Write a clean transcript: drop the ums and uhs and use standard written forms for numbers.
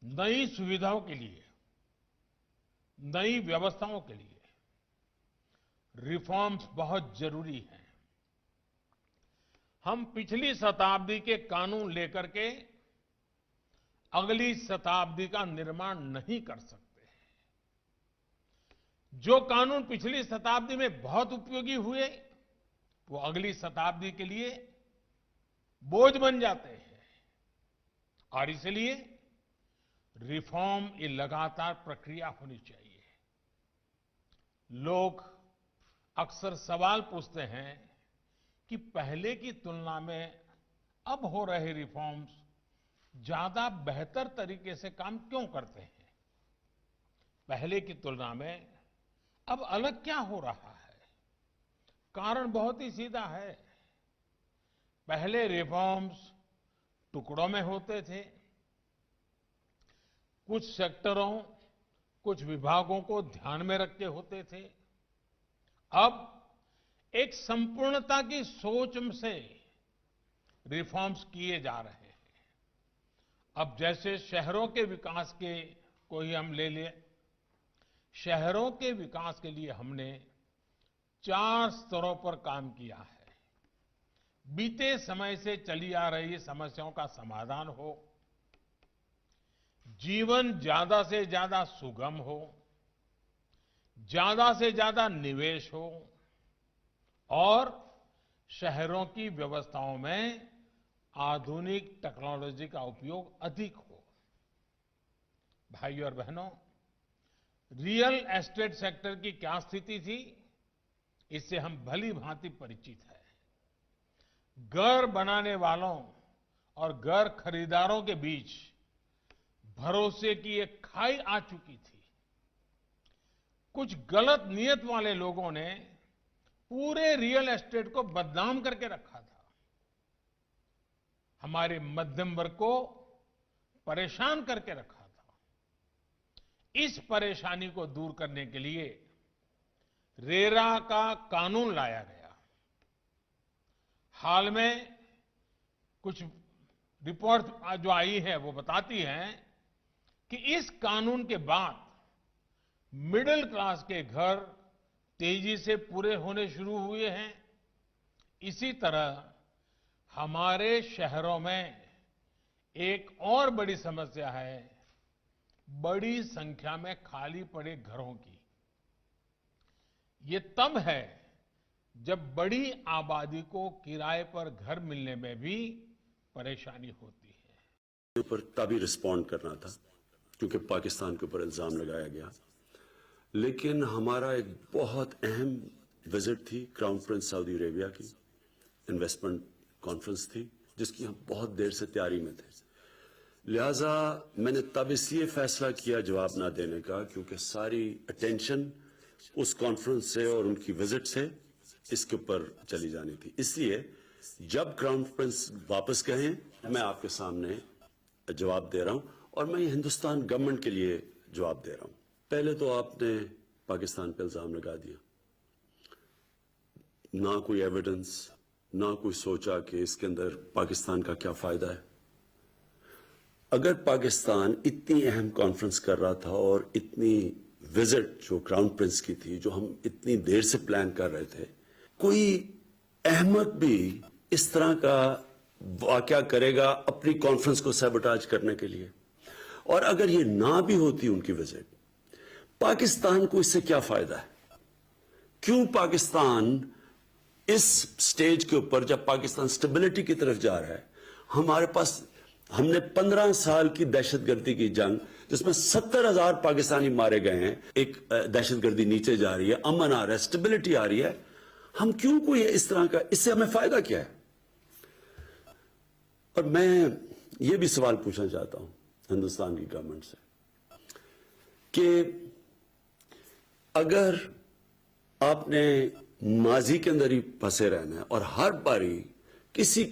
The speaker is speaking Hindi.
नई सुविधाओं के लिए, नई व्यवस्थाओं के लिए रिफॉर्म्स बहुत जरूरी हैं। हम पिछली शताब्दी के कानून लेकर के अगली शताब्दी का निर्माण नहीं कर सकते। जो कानून पिछली शताब्दी में बहुत उपयोगी हुए, वो अगली शताब्दी के लिए बोझ बन जाते हैं। और इसलिए रिफॉर्म ये लगातार प्रक्रिया होनी चाहिए। लोग अक्सर सवाल पूछते हैं कि पहले की तुलना में अब हो रहे रिफॉर्म्स ज्यादा बेहतर तरीके से काम क्यों करते हैं? पहले की तुलना में अब अलग क्या हो रहा है? कारण बहुत ही सीधा है। पहले रिफॉर्म्स टुकड़ों में होते थे। कुछ सेक्टरों, कुछ विभागों को ध्यान में रख के होते थे। अब एक संपूर्णता की सोच से रिफॉर्म्स किए जा रहे हैं। अब जैसे शहरों के विकास के को ही हम ले लें। शहरों के विकास के लिए हमने 4 स्तरों पर काम किया है। बीते समय से चली आ रही समस्याओं का समाधान हो, जीवन ज्यादा से ज्यादा सुगम हो, ज्यादा से ज्यादा निवेश हो और शहरों की व्यवस्थाओं में आधुनिक टेक्नोलॉजी का उपयोग अधिक हो। भाइयों और बहनों, रियल एस्टेट सेक्टर की क्या स्थिति थी, इससे हम भली भांति परिचित हैं। घर बनाने वालों और घर खरीदारों के बीच भरोसे की एक खाई आ चुकी थी। कुछ गलत नीयत वाले लोगों ने पूरे रियल एस्टेट को बदनाम करके रखा था। हमारे मध्यम वर्ग को परेशान करके रखा था। इस परेशानी को दूर करने के लिए रेरा का कानून लाया गया। हाल में कुछ रिपोर्ट जो आई है वो बताती हैं कि इस कानून के बाद मिडिल क्लास के घर तेजी से पूरे होने शुरू हुए हैं। इसी तरह हमारे शहरों में एक और बड़ी समस्या है, बड़ी संख्या में खाली पड़े घरों की। ये तब है जब बड़ी आबादी को किराए पर घर मिलने में भी परेशानी होती है। पर तभी रिस्पॉन्ड करना था क्योंकि पाकिस्तान के ऊपर इल्जाम लगाया गया। लेकिन हमारा एक बहुत अहम विजिट थी क्राउन प्रिंस सऊदी अरेबिया की, इन्वेस्टमेंट कॉन्फ्रेंस थी जिसकी हम बहुत देर से तैयारी में थे। लिहाजा मैंने तब इसलिए फैसला किया जवाब ना देने का क्योंकि सारी अटेंशन उस कॉन्फ्रेंस से और उनकी विजिट से इसके ऊपर चली जानी थी। इसलिए जब क्राउन प्रिंस वापस गए मैं आपके सामने जवाब दे रहा हूं और मैं हिंदुस्तान गवर्नमेंट के लिए जवाब दे रहा हूं। पहले तो आपने पाकिस्तान पर इल्जाम लगा दिया, ना कोई एविडेंस, ना कोई सोचा कि इसके अंदर पाकिस्तान का क्या फायदा है। अगर पाकिस्तान इतनी अहम कॉन्फ्रेंस कर रहा था और इतनी विजिट जो क्राउन प्रिंस की थी, जो हम इतनी देर से प्लान कर रहे थे, कोई अहमक भी इस तरह का वाकया करेगा अपनी कॉन्फ्रेंस को सैबोटाज करने के लिए। और अगर ये ना भी होती उनकी विजिट, पाकिस्तान को इससे क्या फायदा है? क्यों पाकिस्तान इस स्टेज के ऊपर, जब पाकिस्तान स्टेबिलिटी की तरफ जा रहा है, हमारे पास हमने 15 साल की दहशतगर्दी की जंग जिसमें 70,000 पाकिस्तानी मारे गए हैं, एक दहशतगर्दी नीचे जा रही है, अमन आ रहा है, स्टेबिलिटी आ रही है, हम क्यों कोई इस तरह का, इससे हमें फायदा क्या है? और मैं ये भी सवाल पूछना चाहता हूं हिंदुस्तान की गवर्नमेंट से कि अगर आपने माजी के अंदर ही फंसे रहना है और हर बारी किसी